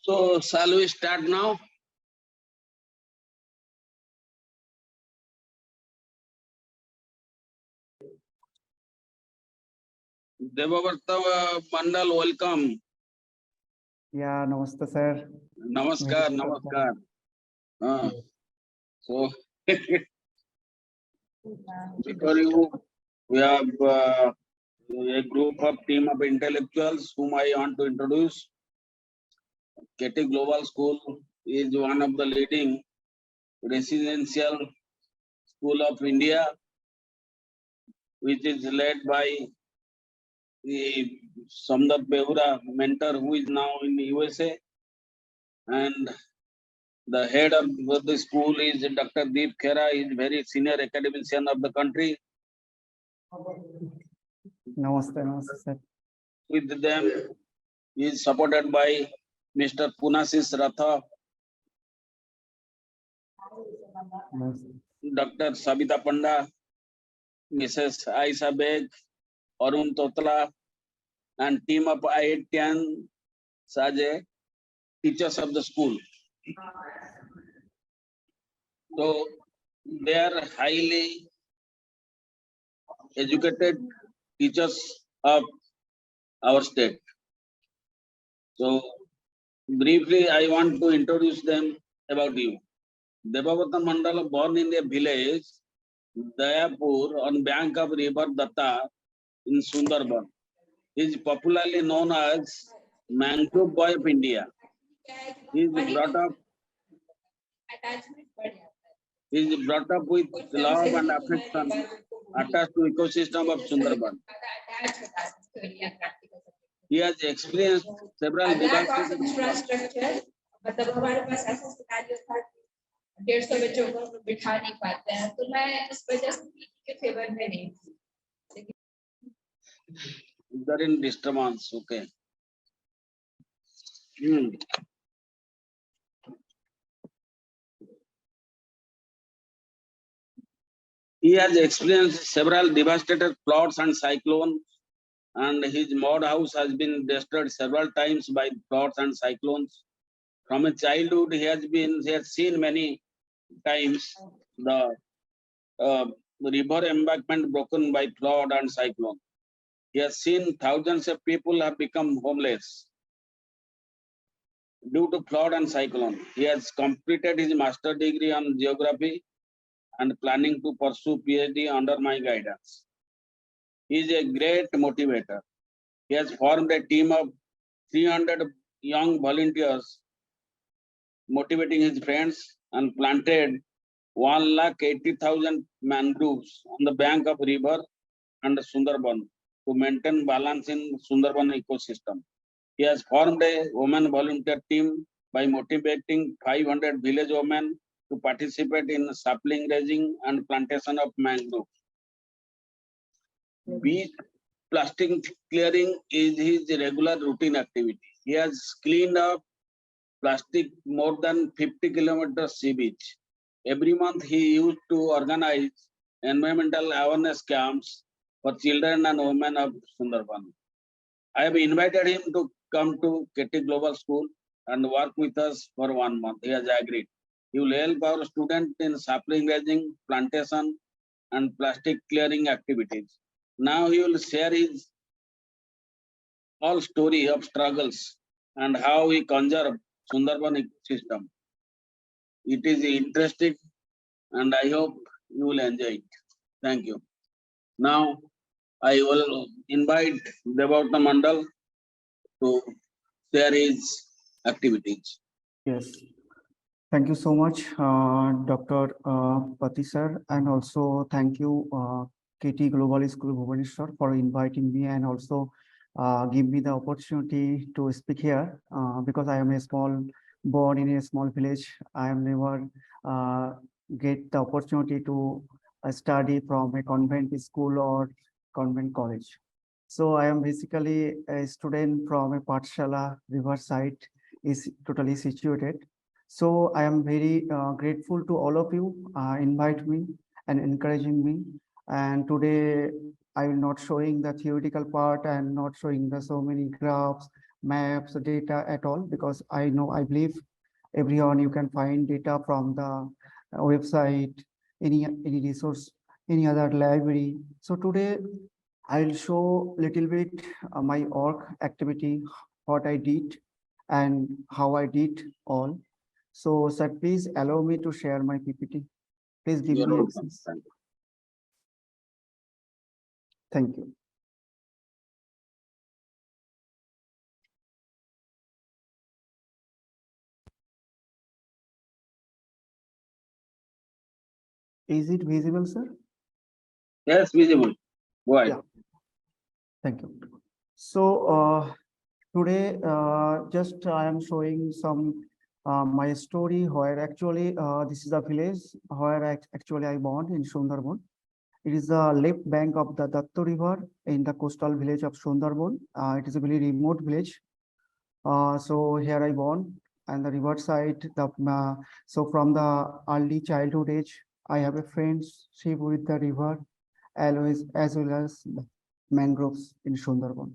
So shall we start now? Debabrata Mondal, welcome. Yeah, namaste, sir. Namaskar, namaskar. So, before you, we have a group of team of intellectuals whom I want to introduce. KT Global School is one of the leading residential school of India, which is led by the Samdat Behura mentor who is now in the USA, and the head of the school is Dr. Deep Khera, is very senior academician of the country. Namaste, namaste, sir. With them is supported by Mr. Punasis Ratha, Namaste. Dr. Sabita Panda, Mrs. Aisha Beg, Arun Totla, and team of IITian Saje, teachers of the school. So they are highly educated teachers of our state. So briefly, I want to introduce them about you. Debabrata Mondal, born in a village, Dayapur, on bank of river Datta in Sunderban. He is popularly known as Mangrove Boy of India. He is brought up with love and affection attached to ecosystem of Sunderban. He has experienced several devastating infrastructure, मतलब हमारे पास ऐसा scenario था 150 बच्चों को बिठा नहीं पाते हैं, तो मैं इस वजह से के फेवर में नहीं थी. They're in disturbance, okay. He has experienced several devastated floods and cyclones, and his mud house has been destroyed several times by floods and cyclones. From his childhood, he has seen many times the river embankment broken by flood and cyclone. He has seen thousands of people have become homeless due to flood and cyclone. He has completed his master's degree on geography and planning to pursue PhD under my guidance. He is a great motivator. He has formed a team of 300 young volunteers, motivating his friends, and planted 1,80,000 mangroves on the bank of river and Sunderban to maintain balance in Sunderban ecosystem. He has formed a women volunteer team by motivating 500 village women to participate in sapling raising and plantation of mangrove. Beach plastic clearing is his regular routine activity. He has cleaned up plastic more than 50 kilometers sea beach. Every month he used to organize environmental awareness camps for children and women of Sunderban. I have invited him to come to KT Global School and work with us for 1 month. He has agreed. He will help our students in sapling raising, plantation, and plastic clearing activities. Now he will share his all story of struggles and how he conserve Sunderban ecosystem. It is interesting and I hope you will enjoy it. Thank you. Now I will invite Debabrata Mondal to share his activities. Yes. Thank you so much, Dr. Pati sir, and also thank you, KT Global School Bhubaneswar, for inviting me and also give me the opportunity to speak here because I am born in a small village. I have never get the opportunity to study from a convent school or convent college. So I am basically a student from a Pathshala Riverside, is totally situated. So I am very grateful to all of you invite me and encouraging me. And today I will not showing the theoretical part and not showing the so many graphs, maps, data at all, because I believe everyone, you can find data from the website, any resource, any other library. So today I'll show little bit my org activity, what I did and how I did all. So sir, please allow me to share my PPT. Please give You're me welcome. access. Thank you. Is it visible, sir? Yes, visible. Go ahead. Yeah. Thank you. So today, just I am showing some my story where actually this is a village where actually I born in Sunderban. It is the left bank of the Dattu River in the coastal village of Sunderban. It is a very remote village. So here I born and the river side. So from the early childhood age, I have a friendship with the river, always as well as mangroves in Sunderban.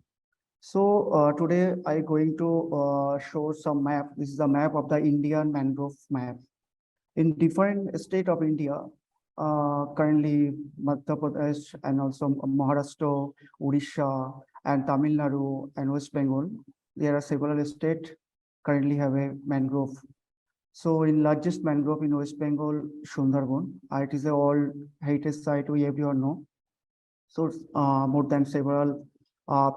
So today I going to show some map. This is a map of the Indian mangrove map. In different state of India, currently Madhya Pradesh and also Maharashtra, Odisha, and Tamil Nadu and West Bengal, there are several states currently have a mangrove. So in largest mangrove in West Bengal, Sundarban, it is a old heritage site we everyone know. So more than several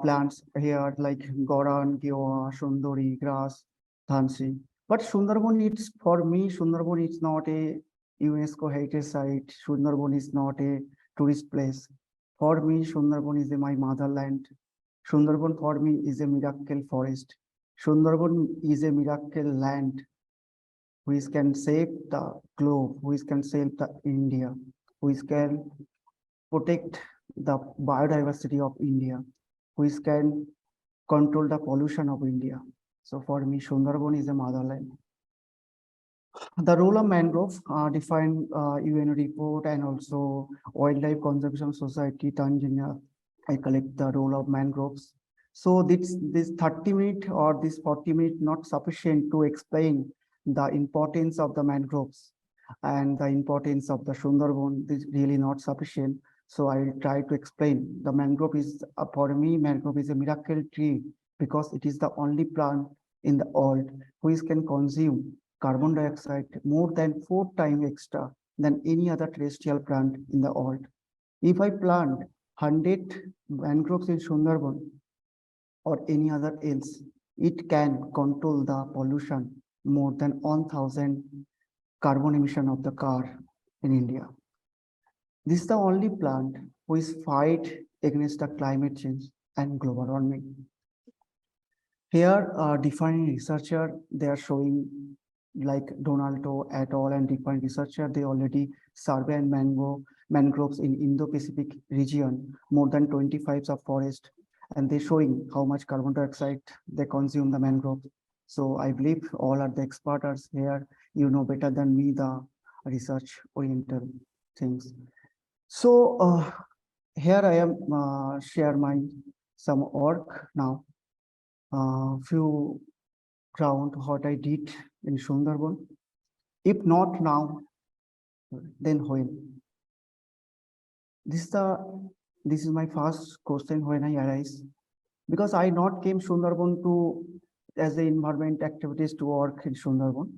plants here like Goran, Gioa, Sundari, grass, Dhansi. But Sundarban, it's for me, Sundarban is not a UNESCO heritage site. Sundarban is not a tourist place. For me, Sundarban is my motherland. Sundarban for me is a miracle forest. Sundarban is a miracle land which can save the globe, which can save the India, which can protect the biodiversity of India, which can control the pollution of India. So for me, Sundarban is a motherland. The role of mangrove defined UN report and also Wildlife Conservation Society, Tanzania. I collect the role of mangroves. So this 30-minute or this 40-minute not sufficient to explain the importance of the mangroves and the importance of the Sundarban. This really not sufficient. So I will try to explain. The mangrove is for me, mangrove is a miracle tree because it is the only plant in the world which can consume carbon dioxide more than 4 times extra than any other terrestrial plant in the world. If I plant 100 mangroves in Sundarban or any other else, it can control the pollution more than 1,000 carbon emission of the car in India. This is the only plant which fight against the climate change and global warming. Here, defining researcher, they are showing like Donaldo et al. And defined researcher, they already survey and mangroves in Indo-Pacific region, more than 25 of forest, and they're showing how much carbon dioxide they consume the mangrove. So I believe all are the experts here, you know better than me the research oriented things. So here I am share my some work now. Few ground what I did in Sundarban. If not now, then when? This is my first question when I arise, because I not came Sundarban to as the environment activities to work in Sundarban.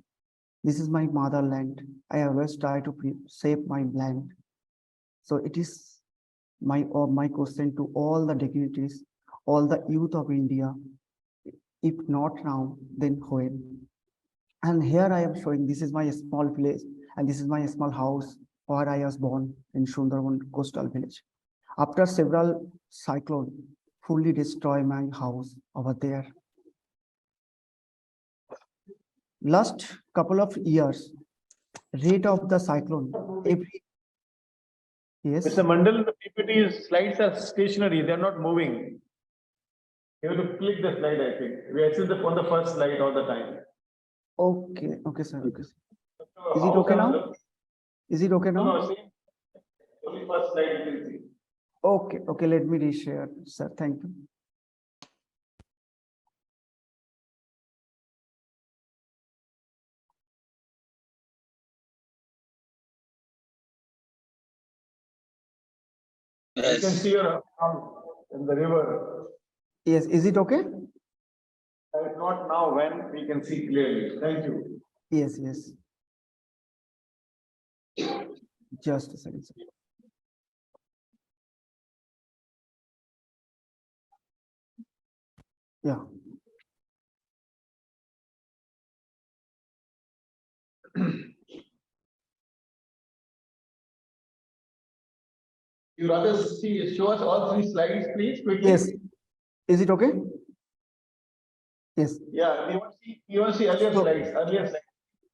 This is my motherland. I always try to save my land. So it is my question to all the dignitaries, all the youth of India. If not now, then when? And here I am showing, this is my small village and this is my small house where I was born in Sundarban coastal village. After several cyclones fully destroy my house over there. Last couple of years, rate of the cyclone, every, yes. Mr. Mandal, the PPT slides are stationary, they are not moving. You have to click the slide, I think. We are still on the first slide all the time. Okay, okay, sir. Okay, sir. Is it okay now? Is it okay now? No, see. Only first slide you can see. Okay, okay, let me reshare, sir. Thank you. I can Yes. see your house in the river. Yes, is it okay? Not now, when we can see clearly. Thank you. Yes, yes. Just a second, sir. Yeah. You rather show us all three slides, please, quickly. Yes. Is it okay? Yes. Yeah, we want to see earlier So- slides, earlier slides.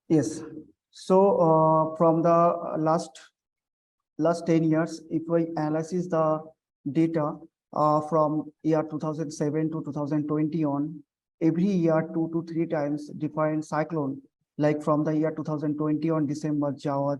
Yes. So from the last 10 years, if we analyze the data from year 2007 to 2020 on, every year 2 to 3 times different cyclone, like from the year 2020 on December Jawad,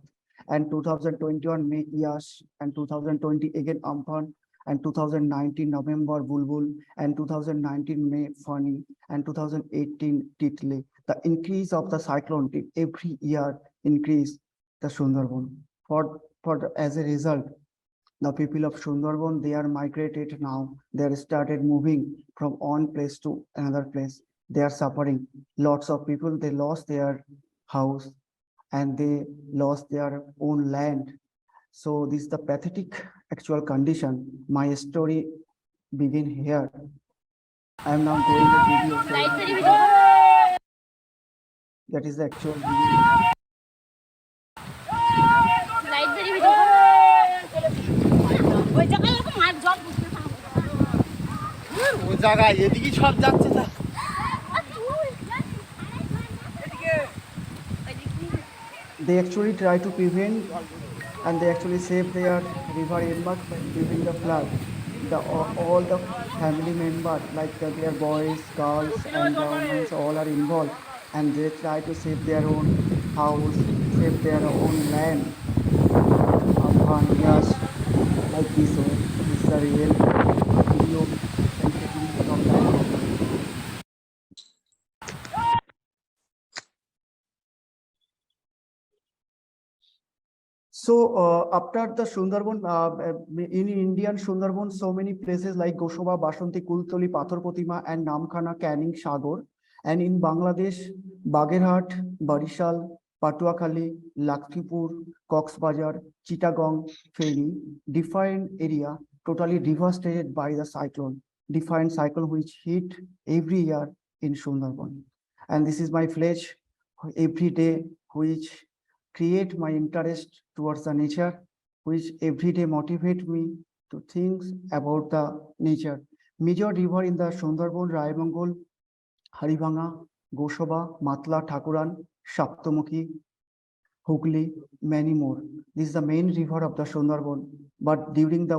and 2021 May Yash, and 2020 again Amphan, and 2019 November Bulbul, and 2019 May Fani, and 2018 Titli. The increase of the cyclone did every year increase the Sundarban. As a result, the people of Sundarban, they are migrated now. They are started moving from one place to another place. They are suffering. Lots of people, they lost their house and they lost their own land. So this is the pathetic actual condition. My story begin here. I am now doing a video showing the people. That is the actual video. ও জায়গায় এদিকে সব যাচ্ছে তা They actually try to prevent and they actually save their river embankment during the flood. All the family members, like their boys, girls, and the women, all are involved, and they try to save their own house, save their own land. Upon yes, like this way. This is a real video and taking from that. So after the Sundarban, in Indian Sundarban, so many places like Goshoba, Bashanti, Kultoli, Pathor Protima, and Namkhana, Canning, Shagor. And in Bangladesh, Bagherhat, Barishal, Patuakhali, Lakshmipur, Coxbazar, Chittagong, Feni, different area totally devastated by the cyclone. Different cyclone which hit every year in Sundarban. And this is my pledge every day, which create my interest towards the nature, which every day motivate me to think about the nature. Major river in the Sundarban, Raimongol, Haribanga, Goshoba, Matla, Thakuran, Saptamukhi, Hooghly, many more. This is the main river of the Sundarban. But during the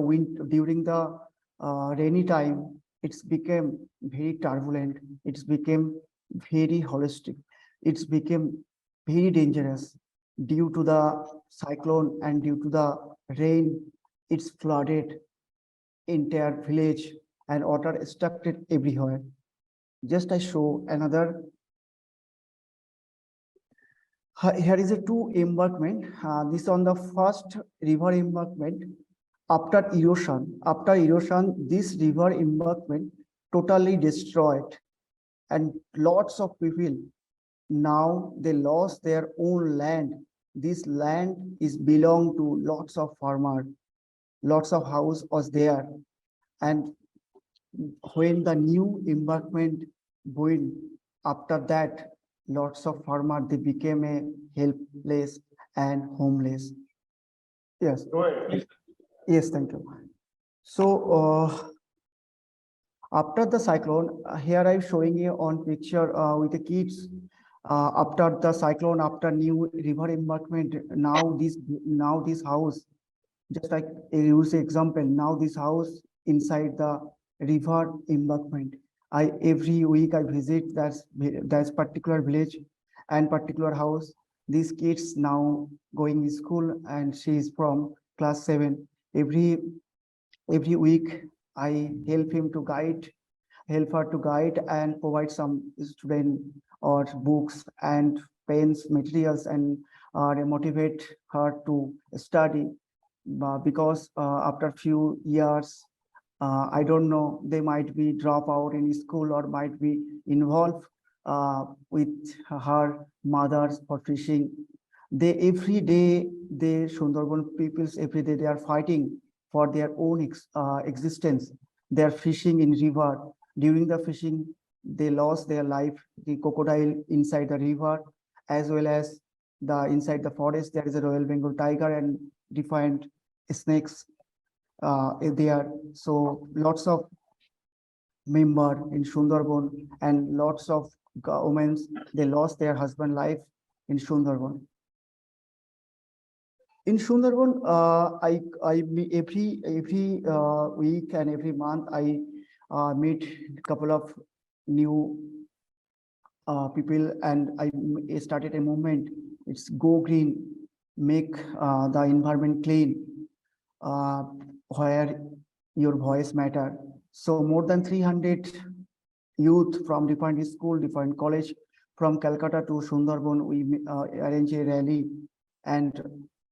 rainy time, it's became very turbulent. It's became very holistic. It's became very dangerous due to the cyclone and due to the rain. It's flooded entire village and water stuck it everywhere. Just I show another. Here is a two embankment. This on the first river embankment. After erosion, this river embankment totally destroyed, and lots of people now they lost their own land. This land is belong to lots of farmer, lots of house was there, and when the new embankment built, after that, lots of farmer they became a helpless and homeless. Yes. Go ahead, please. Yes, thank you. So after the cyclone, here I'm showing you on picture with the kids. After the cyclone, after new river embankment, now this house, just like a use example, now this house inside the river embankment. Every week I visit that particular village and particular house. These kids now going to school and she is from class 7. Every week I help her to guide and provide some student or books and pens, materials, and motivate her to study. because after few years, I don't know, they might be drop out in school or might be involved with her mothers for fishing. They every day, they Sundarban peoples every day they are fighting for their own existence. They are fishing in river. During the fishing, they lost their life. The crocodile inside the river, as well as the inside the forest, there is a Royal Bengal tiger and different snakes there. So lots of member in Sundarban and lots of women, they lost their husband life in Sundarban. In Sundarban, every week and every month I meet a couple of new people, and I started a movement. It's Go Green, make the environment clean, where your voice matter. So more than 300 youth from different school, different college, from Calcutta to Sundarban, we arrange a rally and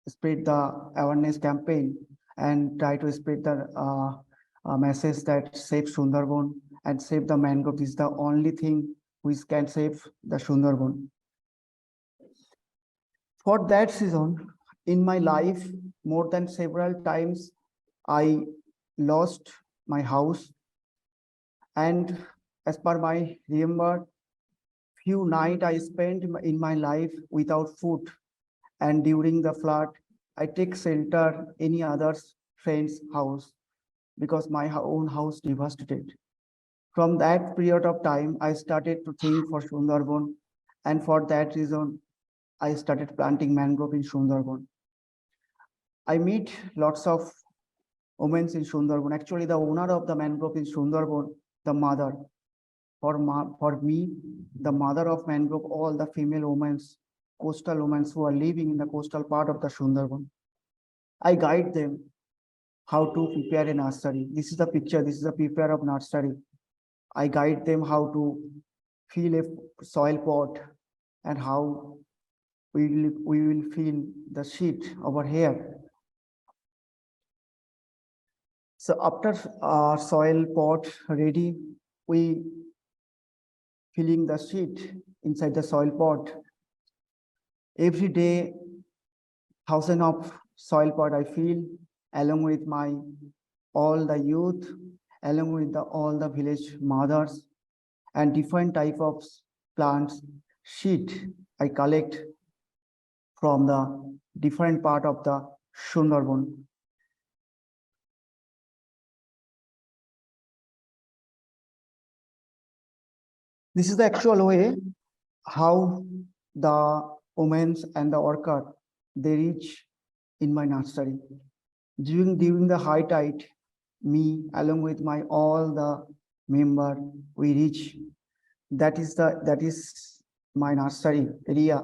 spread the awareness campaign and try to spread the message that save Sundarban and save the mangrove. This is the only thing which can save the Sundarban. For that reason, in my life, more than several times, I lost my house. And as per my remember, few nights I spent in my life without food. And during the flood, I take shelter any other's friend's house because my own house devastated. From that period of time, I started to think for Sundarban, and for that reason, I started planting mangrove in Sundarban. I meet lots of women in Sundarban. Actually, the owner of the mangrove in Sundarban, the mother. For me, the mother of mangrove, all the female women, coastal women who are living in the coastal part of the Sundarban. I guide them how to prepare a nursery. This is the picture. This is the prepare of nursery. I guide them how to fill a soil pot and how we will fill the sheet over here. So after our soil pot ready, we filling the sheet inside the soil pot. Every day, thousand of soil pot I fill along with my all the youth, along with all the village mothers and different type of plants sheet I collect from the different part of the Sundarban. This is the actual way how the women and the worker they reach in my nursery. During the high tide, me along with my all the member, we reach. That is my nursery area,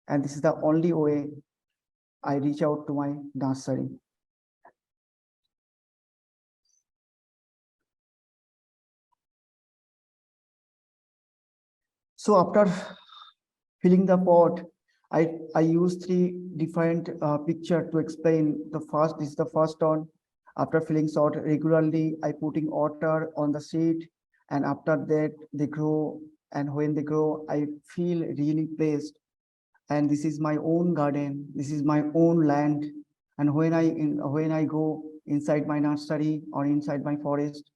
and this is the only way I reach out to my nursery. So after filling the pot, I use three different picture to explain. The first is the first one. After filling salt regularly, I putting water on the seed, and after that they grow. And when they grow, I feel really blessed. And this is my own garden. This is my own land. And when I go inside my nursery or inside my forest,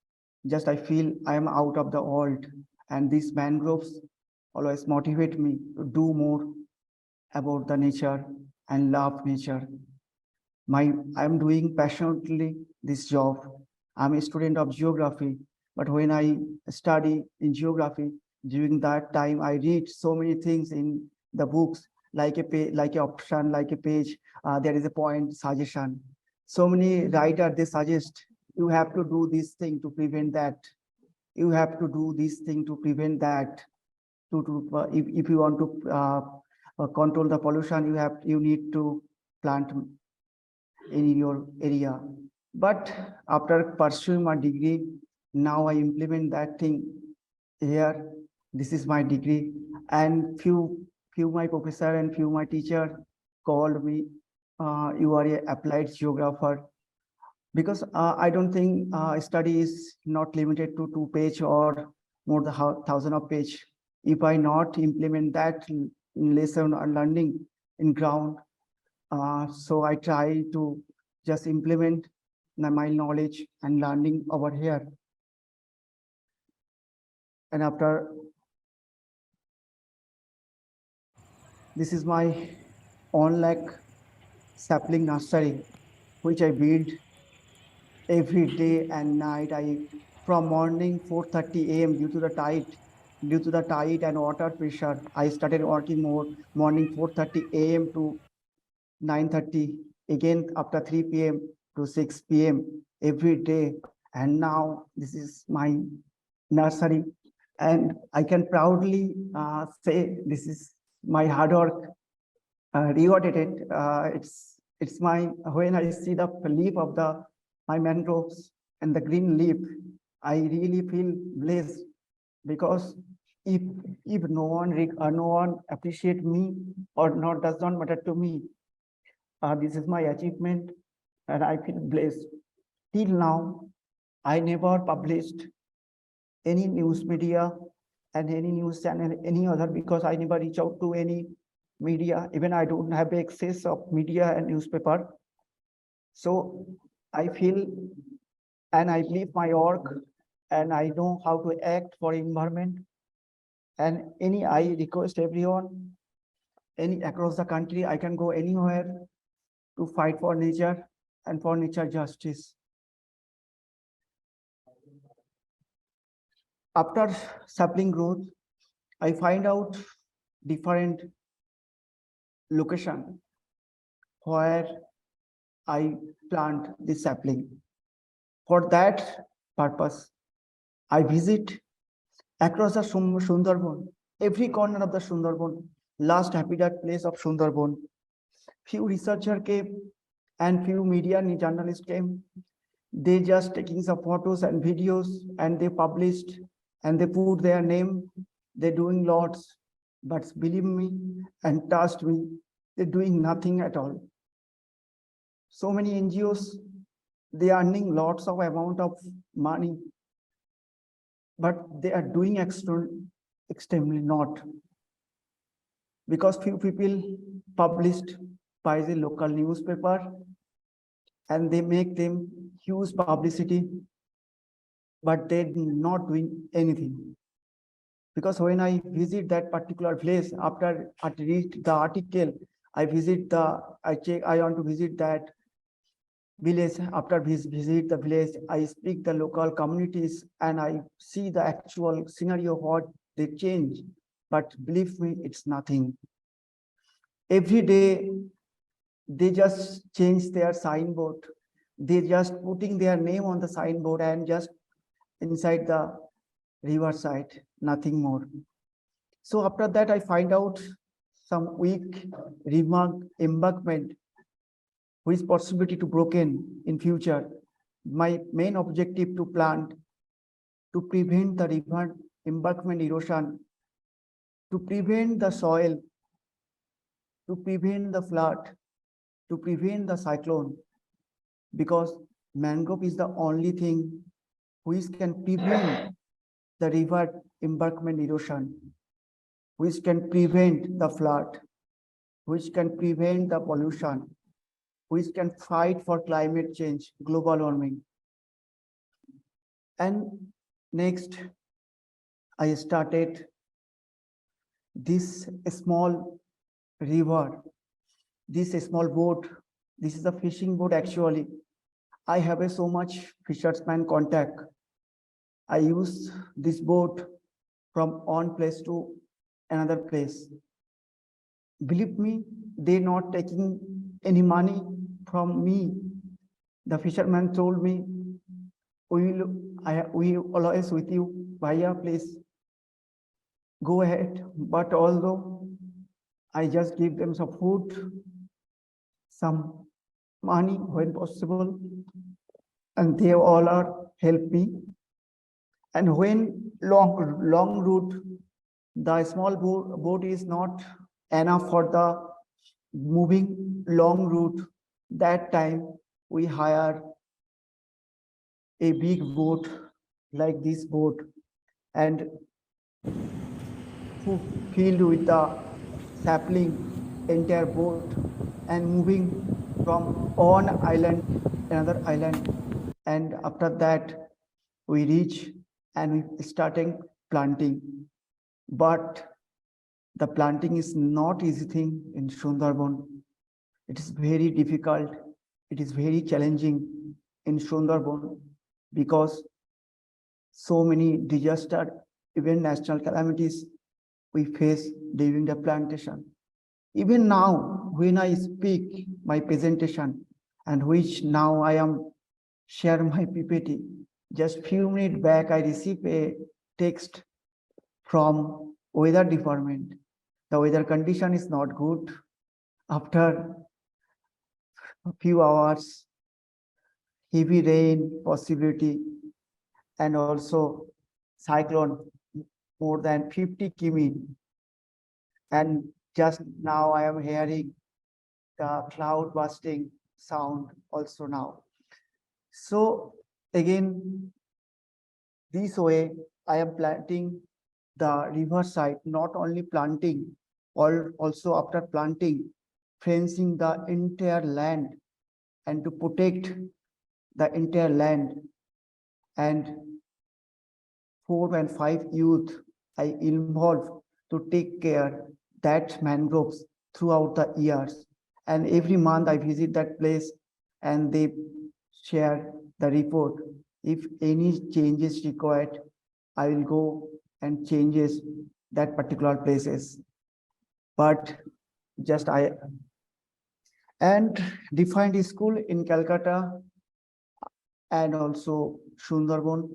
just I feel I am out of the world. And these mangroves always motivate me to do more about the nature and love nature. I'm doing passionately this job. I'm a student of geography, but when I study in geography, during that time I read so many things in the books, like a page, like a option, like a page. There is a point suggestion. So many writers they suggest you have to do this thing to prevent that. You have to do this thing to prevent that. If you want to control the pollution, you need to plant in your area. But after pursuing my degree, now I implement that thing here. This is my degree, and few my professor and few my teacher called me you are a applied geographer, because I don't think study is not limited to 2 page or more than 1,000 of page. If I not implement that lesson or learning in ground, so I try to just implement my knowledge and learning over here. And after, this is my own like sapling nursery, which I build every day and night. From morning 4:30 a.m. due to the tide and water pressure, I started working more morning 4:30 a.m. to 9:30, again after 3 p.m. to 6 p.m. every day. And now this is my nursery, and I can proudly say this is my hard work rewarded it. It's my, when I see the leaf of my mangroves and the green leaf, I really feel blessed, because if no one appreciate me or not, does not matter to me, this is my achievement, and I feel blessed. Till now, I never published any news media and any news channel, any other, because I never reach out to any media. Even I don't have access of media and newspaper. So I feel, and I believe my work, and I know how to act for environment. And I request everyone, across the country, I can go anywhere to fight for nature and for nature justice. After sapling growth, I find out different location where I plant the sapling. For that purpose, I visit across the Sunderban, every corner of the Sunderban, last habitat place of Sunderban. Few researcher came and few media and journalists came. They just taking some photos and videos, and they published, and they put their name. They're doing lots, but believe me and trust me, they're doing nothing at all. So many NGOs, they are earning lots of amount of money, but they are doing extremely not, because few people published by the local newspaper, and they make them huge publicity, but they're not doing anything. Because when I visit that particular place, after I read the article, I want to visit that village. After visit the village, I speak the local communities, and I see the actual scenario, what they change. But believe me, it's nothing. Every day, they just change their signboard. They just putting their name on the signboard and just inside the riverside, nothing more. So after that, I find out some weak embankment, which possibility to broken in future. My main objective to plant, to prevent the river embankment erosion, to prevent the soil, to prevent the flood, to prevent the cyclone, because mangrove is the only thing which can prevent the river embankment erosion, which can prevent the flood, which can prevent the pollution, which can fight for climate change, global warming. And next, I started this small river, this small boat. This is a fishing boat actually. I have so much fisherman contact. I use this boat from one place to another place. Believe me, they're not taking any money from me. The fisherman told me, we always with you, Bhaiya, please go ahead. But although I just give them some food, some money when possible, and they all are help me. And when long route, the small boat is not enough for the moving long route. That time we hire a big boat like this boat and filled with the sapling entire boat and moving from one island another island, and after that we reach and we starting planting. But the planting is not easy thing in Sundarban. It is very difficult, it is very challenging in Sundarban because so many disaster, even national calamities we face during the plantation. Even now, when I speak my presentation, and which now I am share my PPT, just few minutes back I received a text from weather department. The weather condition is not good. After a few hours, heavy rain possibility, and also cyclone more than 50 km. And just now I am hearing the cloud bursting sound also now. So again, this way I am planting the river side, not only planting, also after planting, fencing the entire land and to protect the entire land. And 4 and 5 youth I involved to take care that mangroves throughout the years. And every month I visit that place and they share the report. If any changes required, I will go and changes that particular places. But just I and defined school in Calcutta and also Sundarban.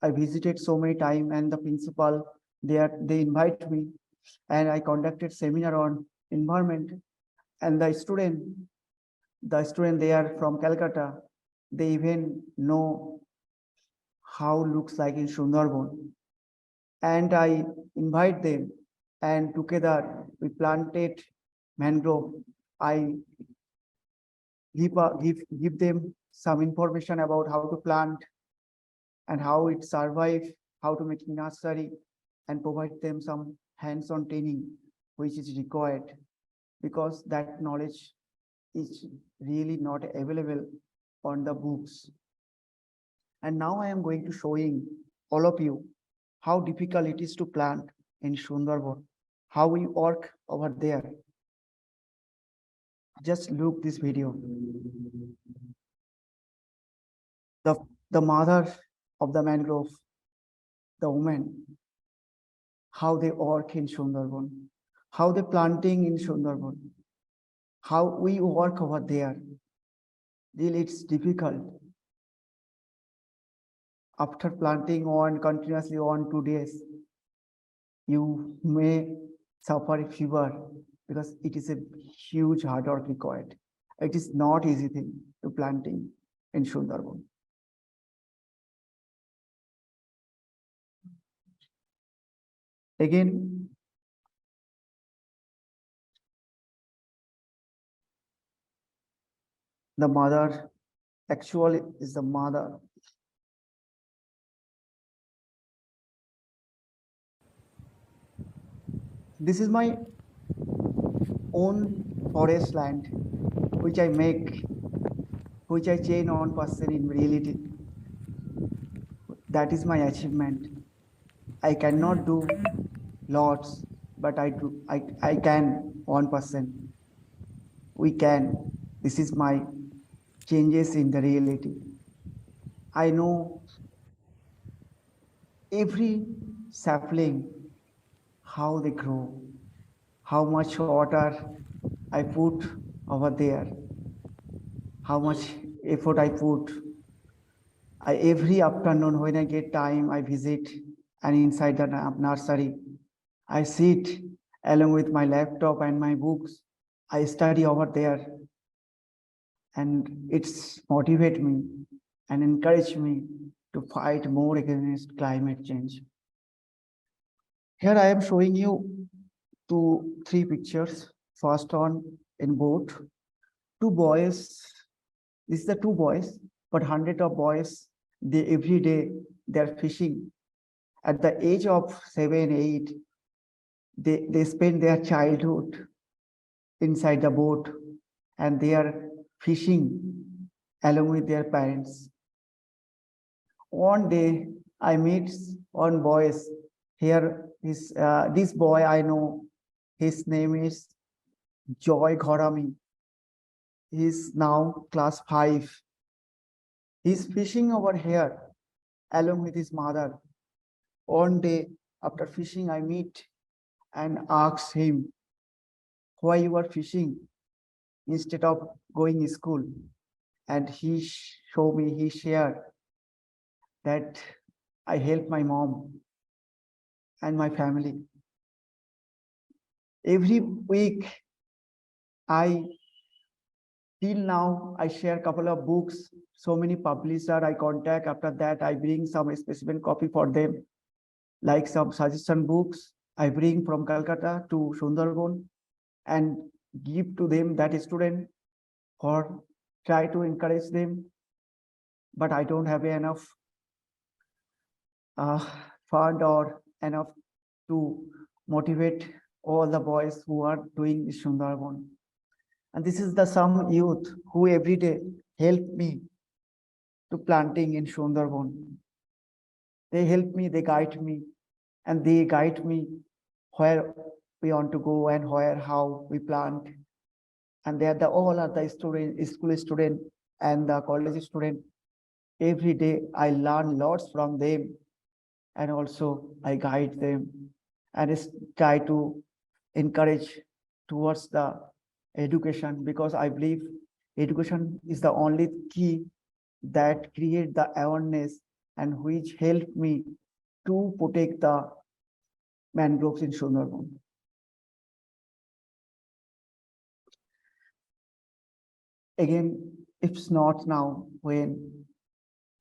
I visited so many times, and the principal they invite me, and I conducted seminar on environment. And the student they are from Calcutta, they even know how looks like in Sundarban. And I invite them, and together we planted mangrove. I give them some information about how to plant and how it survive, how to make nursery, and provide them some hands-on training which is required, because that knowledge is really not available on the books. And now I am going to showing all of you how difficult it is to plant in Sundarban, how we work over there. Just look this video. The mother of the mangrove, the woman, how they work in Sundarban, how they planting in Sundarban, how we work over there. Really, it's difficult. After planting on continuously on 2 days, you may suffer a fever because it is a huge hard work required. It is not easy thing to planting in Sundarban. Again, the mother actually is the mother. This is my own forest land, which I make, which I chain on person in reality. That is my achievement. I cannot do lots, but I can 1%. We can. This is my changes in the reality. I know every sapling, how they grow, how much water I put over there, how much effort I put. Every afternoon when I get time, I visit, and inside the nursery, I sit along with my laptop and my books. I study over there, and it's motivate me and encourage me to fight more against climate change. Here I am showing you 3 pictures. First one in boat. two boys, this is the two boys, but hundred of boys, they every day they're fishing. At the age of 7, 8, they spend their childhood inside the boat and they are fishing along with their parents. One day I meet one boy here. This boy I know, his name is Joy Ghorami. He's now class 5. He's fishing over here along with his mother. One day after fishing, I meet and ask him why you are fishing instead of going to school. And he showed me, he shared that I help my mom and my family. Every week, till now, I share a couple of books, so many publishers I contact. After that, I bring some specimen copy for them, like some suggestion books I bring from Calcutta to Sunderban and give to them, that student, or try to encourage them. But I don't have enough fund or enough to motivate all the boys who are doing Sundarban. And this is the some youth who every day help me to planting in Sundarban. They help me, they guide me, and they guide me where we want to go and where, how we plant. And they are all are the student, school student and the college student. Every day I learn lots from them, and also I guide them and try to encourage towards the education, because I believe education is the only key that create the awareness and which help me to protect the mangroves in Sundarban. Again, it's not now when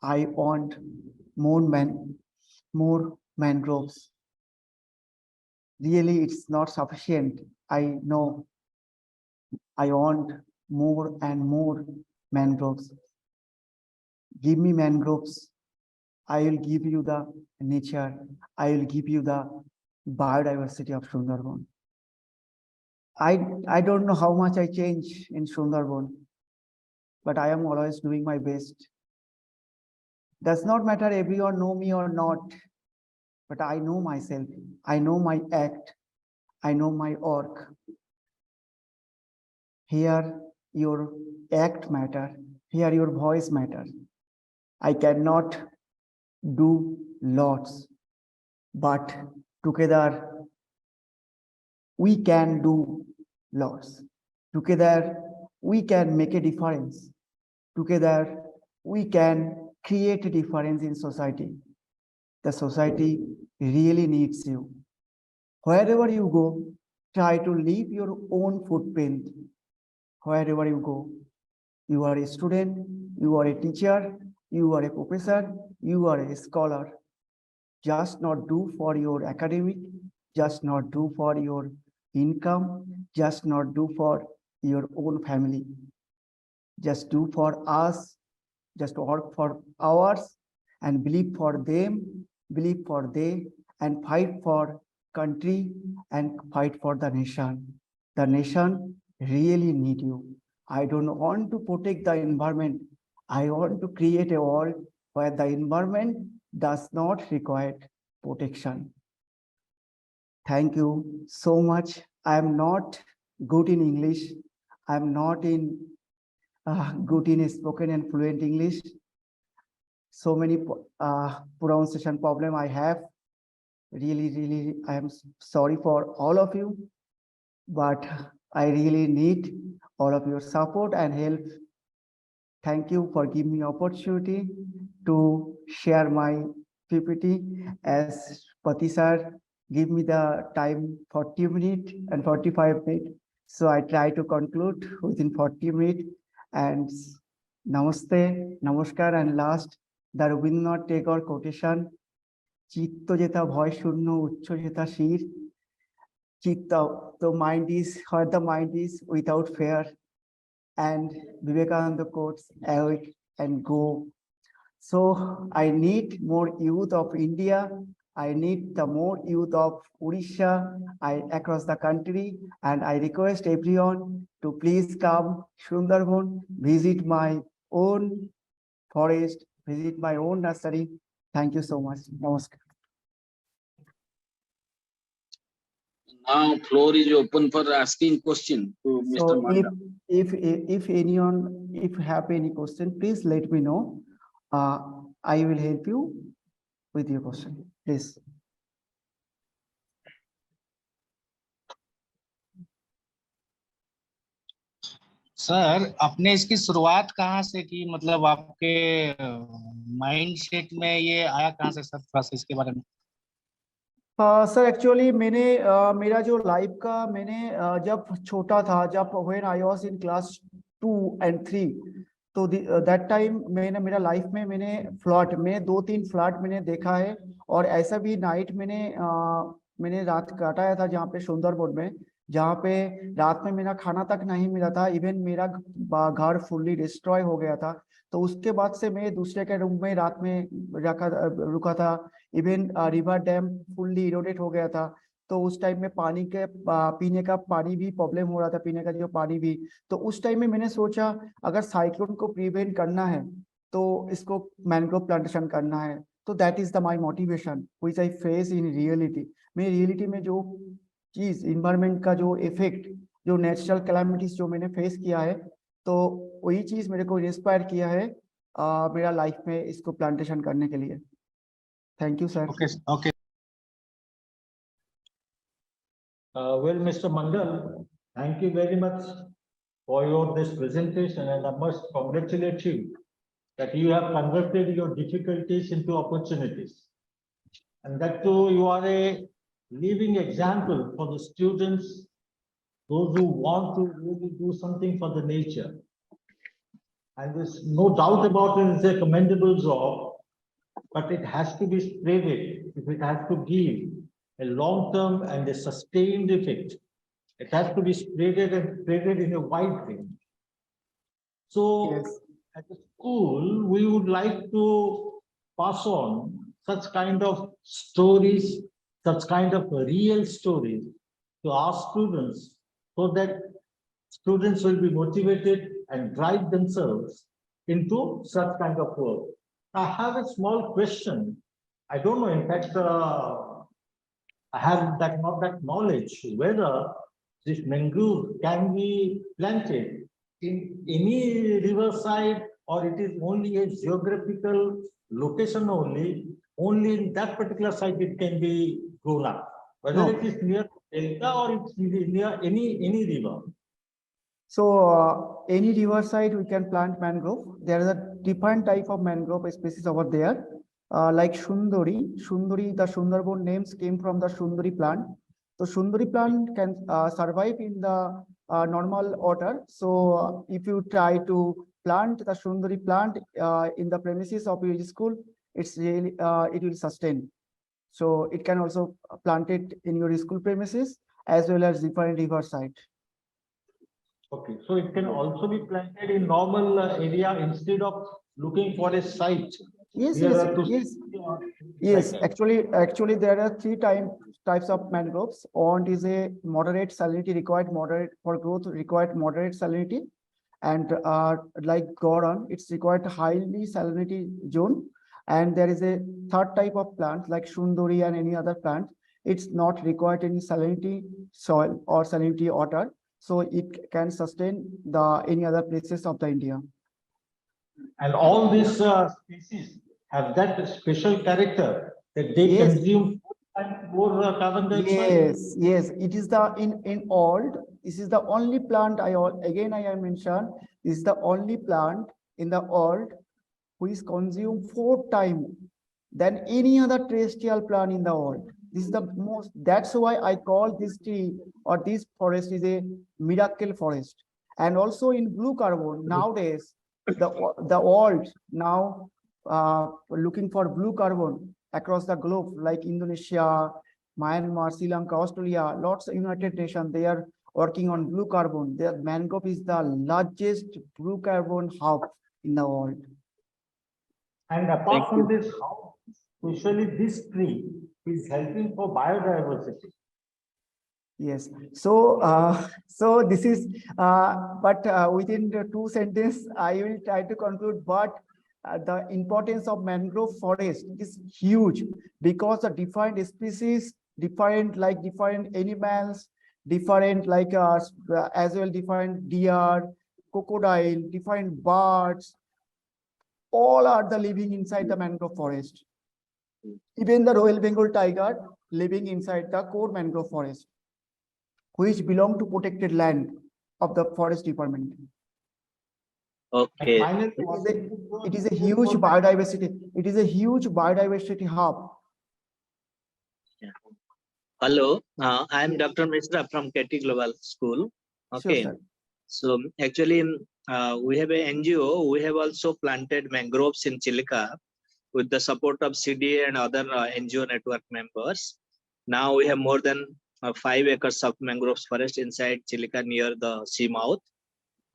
I want more mangroves. Really, it's not sufficient. I know I want more and more mangroves. Give me mangroves. I will give you the nature. I will give you the biodiversity of Sundarban. I don't know how much I change in Sundarban, but I am always doing my best. Does not matter everyone know me or not, but I know myself. I know my act. I know my work. Here your act matter. Here your voice matter. I cannot do lots, but together we can do lots. Together we can make a difference. Together we can create a difference in society. The society really needs you. Wherever you go, try to leave your own footprint. Wherever you go, you are a student, you are a teacher, you are a professor, you are a scholar. Just not do for your academic, just not do for your income, just not do for your own family. Just do for us, just work for ours, and believe for them, believe for they, and fight for country and fight for the nation. The nation really need you. I don't want to protect the environment. I want to create a world where the environment does not require protection. Thank you so much. I am not good in English. I am not good in spoken and fluent English. So many pronunciation problem I have. Really, I am sorry for all of you, but I really need all of your support and help. Thank you for giving me opportunity to share my PPT. As Pati sir give me the time 40 minutes and 45 minutes. So I try to conclude within 40 minutes. And Namaste, Namaskar, and last, the Rabindranath Tagore quotation, Chitta jeta bhoy shunno uchcho jeta shir. Chitta, the mind is, where the mind is without fear. and Vivekananda quotes, awake and go. So I need more youth of India. I need the more youth of Odisha across the country, and I request everyone to please come Sundarban, visit my own forest, visit my own nursery. Thank you so much. Namaskar. Now floor is open for asking question to Mr. So Mondal. if anyone, if you have any question, please let me know. I will help you with your question, please. Sir आपने इसकी शुरुआत कहाँ से की, मतलब आपके mind set में ये आया कहाँ से सर, थोड़ा सा इसके बारे में। सर एक्चुअली मैंने मेरा जो लाइफ का मैंने जब छोटा था, जब when I was in class 2 and 3, तो दैट टाइम मैंने मेरा लाइफ में मैंने फ्लड में 2-3 फ्लड मैंने देखा है, और ऐसा भी नाइट मैंने रात काटाया था जहाँ पे सुंदरबन में, जहाँ पे रात में मेरा खाना तक नहीं मिला था, इवन मेरा घर फुल्ली डिस्ट्रॉय हो गया था। तो उसके बाद से मैं दूसरे के रूम में रात में रुका था। Even river dam fully eroded हो गया था, तो उस टाइम में पानी के पीने का पानी भी प्रॉब्लम हो रहा था, पीने का जो पानी भी। तो उस टाइम में मैंने सोचा अगर साइक्लोन को प्रिवेंट करना है तो इसको मैंग्रोव प्लांटेशन करना है। तो that is the my motivation which I face in reality. मैं रियलिटी में जो चीज इन्वायरमेंट का जो इफेक्ट, जो नेचुरल कैलामिटीज जो मैंने फेस किया है, तो वही चीज मेरे को इंस्पायर किया है मेरा लाइफ में इसको प्लांटेशन करने के लिए। Thank you sir. Okay okay. Well, Mr. Mandal, thank you very much for this presentation, and I must congratulate you that you have converted your difficulties into opportunities, and that too you are a living example for the students, those who want to really do something for the nature. And there's no doubt about it, it's a commendable job, but it has to be spreaded. If it has to give a long-term and a sustained effect, it has to be spreaded and spreaded in a wide range. So Yes. at the school, we would like to pass on such kind of stories, such kind of real stories to our students, so that students will be motivated and drive themselves into such kind of work. I have a small question. I don't know, in fact, I have not that knowledge whether this mangrove can be planted in any riverside, or it is only a geographical location only in that particular site it can be grown up, whether No. it is near delta or it's near any river. So any riverside we can plant mangrove. There is a different type of mangrove species over there, like Sundari. Sundari, the Sundarban names came from the Sundari plant. So Sundari plant can survive in the normal water. So if you try to plant the Sundari plant in the premises of your school, it's really it will sustain. So it can also plant it in your school premises as well as different riverside. Okay, so it can also be planted in normal area instead of looking for a site. Yes, nearer to yes. like Yes, that. actually there are three types of mangroves. One is a moderate salinity required, moderate for growth required moderate salinity, and like Goron, it's required highly salinity zone. And there is a third type of plant like Sundari and any other plant. It's not required any salinity soil or salinity water, so it can sustain the any other places of the India. And all these species have that special character that they Yes. consume more carbon dioxide. Yes, it is the in all. This is the only plant I mentioned. This is the only plant in the world which consume 4 times than any other terrestrial plant in the world. This is the most. That's why I call this tree or this forest is a miracle forest. And also in blue carbon nowadays, the world now looking for blue carbon across the globe, like Indonesia, Myanmar, Sri Lanka, Australia, lots of United Nations, they are working on blue carbon. The mangrove is the largest blue carbon hub in the world. And apart from this, how usually this tree is helping for biodiversity. Yes. So, so this is, but within the 2 sentences, I will try to conclude. But the importance of mangrove forest is huge because the different species, different animals, different as well different deer, crocodile, different birds, all are the living inside the mangrove forest. Even the Royal Bengal tiger living inside the core mangrove forest, which belong to protected land of the forest department. Okay. Finally, It is a huge biodiversity. It is a huge biodiversity hub. Hello, I'm Dr. Mishra from KT Global School. Okay, Sure, sir. so actually we have a NGO. We have also planted mangroves in Chilika with the support of CDA and other NGO network members. Now we have more than 5 acres of mangroves forest inside Chilika near the sea mouth.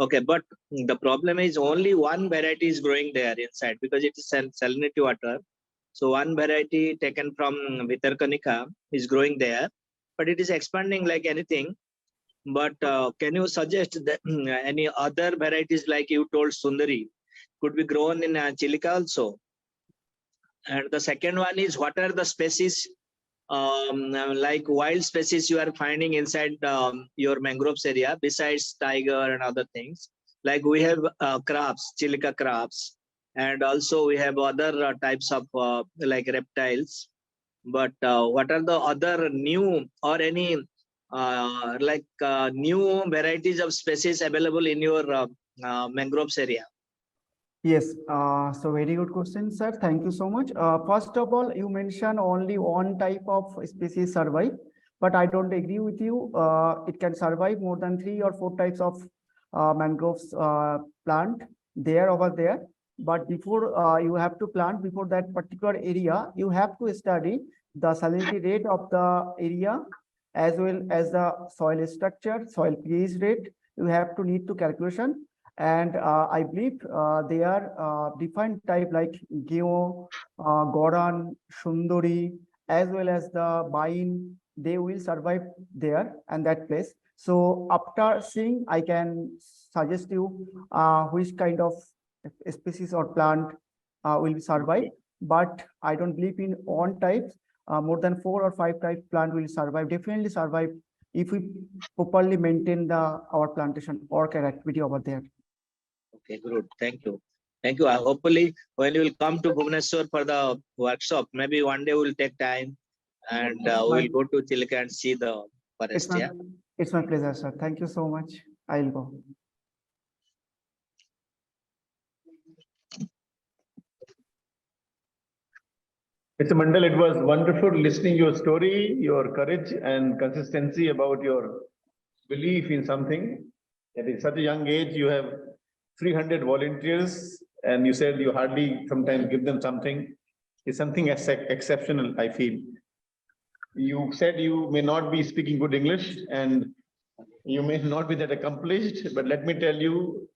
Okay, but the problem is only one variety is growing there inside because it is salinity water. So one variety taken from Vitarkanika is growing there, but it is expanding like anything. But can you suggest that any other varieties like you told Sundari could be grown in Chilika also? And the second one is what are the species like wild species you are finding inside your mangroves area besides tiger and other things? Like we have crabs, Chilika crabs, and also we have other types of like reptiles. But what are the other new or any new varieties of species available in your mangroves area? Yes, so very good question, sir. Thank you so much. First of all, you mentioned only one type of species survive, but I don't agree with you. It can survive more than 3 or 4 types of mangroves plant over there. But before you have to plant before that particular area, you have to study the salinity rate of the area as well as the soil structure, soil pH rate. You have to need to calculation. And I believe they are different type like Geo, Goran, Sundari, as well as the Bain. They will survive there and that place. So after seeing, I can suggest you which kind of species or plant will survive. But I don't believe in one type. More than 4 or 5 type plant will survive. Definitely survive if we properly maintain our plantation or care activity over there. Okay, good. Thank you. Thank you. Hopefully, when you will come to Bhubaneswar for the workshop, maybe one day we'll take time and we'll go to Chilika and see the forest. It's my pleasure, sir. Thank you so much. I'll go. Mr. Mondal, it was wonderful listening your story, your courage and consistency about your belief in something. At such a young age, you have 300 volunteers, and you said you hardly sometimes give them something. It's something exceptional, I feel. You said you may not be speaking good English and you may not be that accomplished, but let me tell you,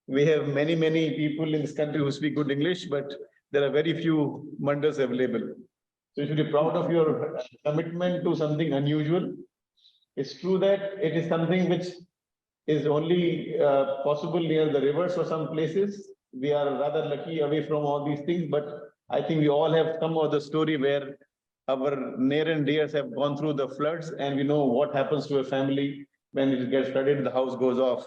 we have many people in this country who speak good English, but there are very few Mondals available. So you should be proud of your commitment to something unusual. It's true that it is something which is only possible near the rivers or some places. We are rather lucky away from all these things, but I think we all have some of the story where our near and dears have gone through the floods, and we know what happens to a family when it gets flooded, the house goes off.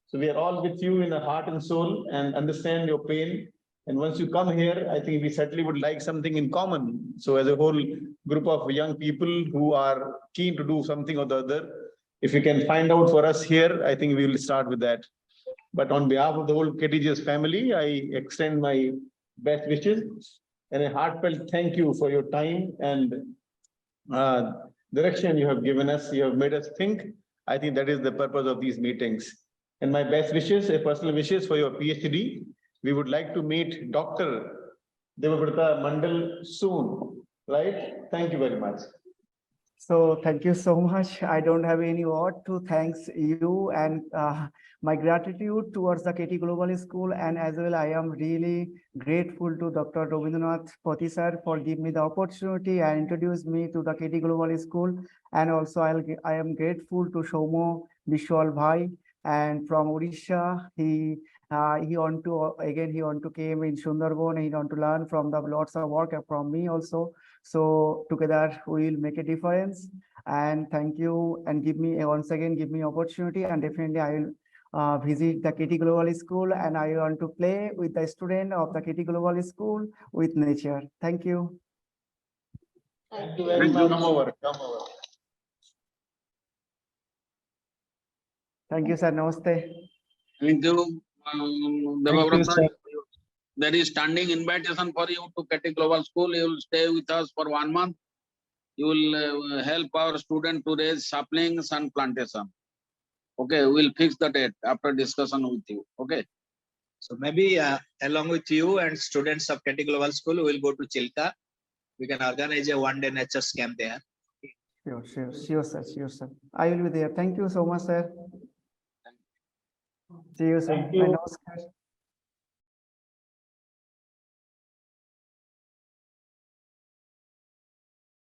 So we are all with you in the heart and soul and understand your pain. And once you come here, I think we certainly would like something in common. So as a whole group of young people who are keen to do something or the other, if you can find out for us here, I think we will start with that. But on behalf of the whole KTGS family, I extend my best wishes and a heartfelt thank you for your time and direction you have given us. You have made us think. I think that is the purpose of these meetings. And my best wishes, personal wishes for your PhD. We would like to meet Dr. Debabrata Mondal soon, right? Thank you very much. So thank you so much. I don't have any word to thanks you and my gratitude towards the KT Global School, and as well I am really grateful to Dr. Rabindranath Pati sir for giving me the opportunity and introduce me to the KT Global School. And also I am grateful to Shomo Vishwal Bhai and from Odisha. He want to came in Sunderban. He want to learn from the lots of work from me also. So together we will make a difference. And thank you, and once again give me opportunity, and definitely I will visit the KT Global School, and I want to play with the student of the KT Global School with nature. Thank you. Thank you very Thank you. much. Come over, come over. Thank you, sir. Namaste. Thank you, Thank you, Debabrata. sir. There is standing invitation for you to KT Global School. You will stay with us for 1 month. You will help our student to raise saplings and plantation. Okay, we'll fix the date after discussion with you. Okay. So maybe along with you and students of KT Global School, we will go to Chilka. We can organize a one-day nature camp there. Sure, sir. I will be there. Thank you so much, sir. See you soon. Thank you. Namaskar.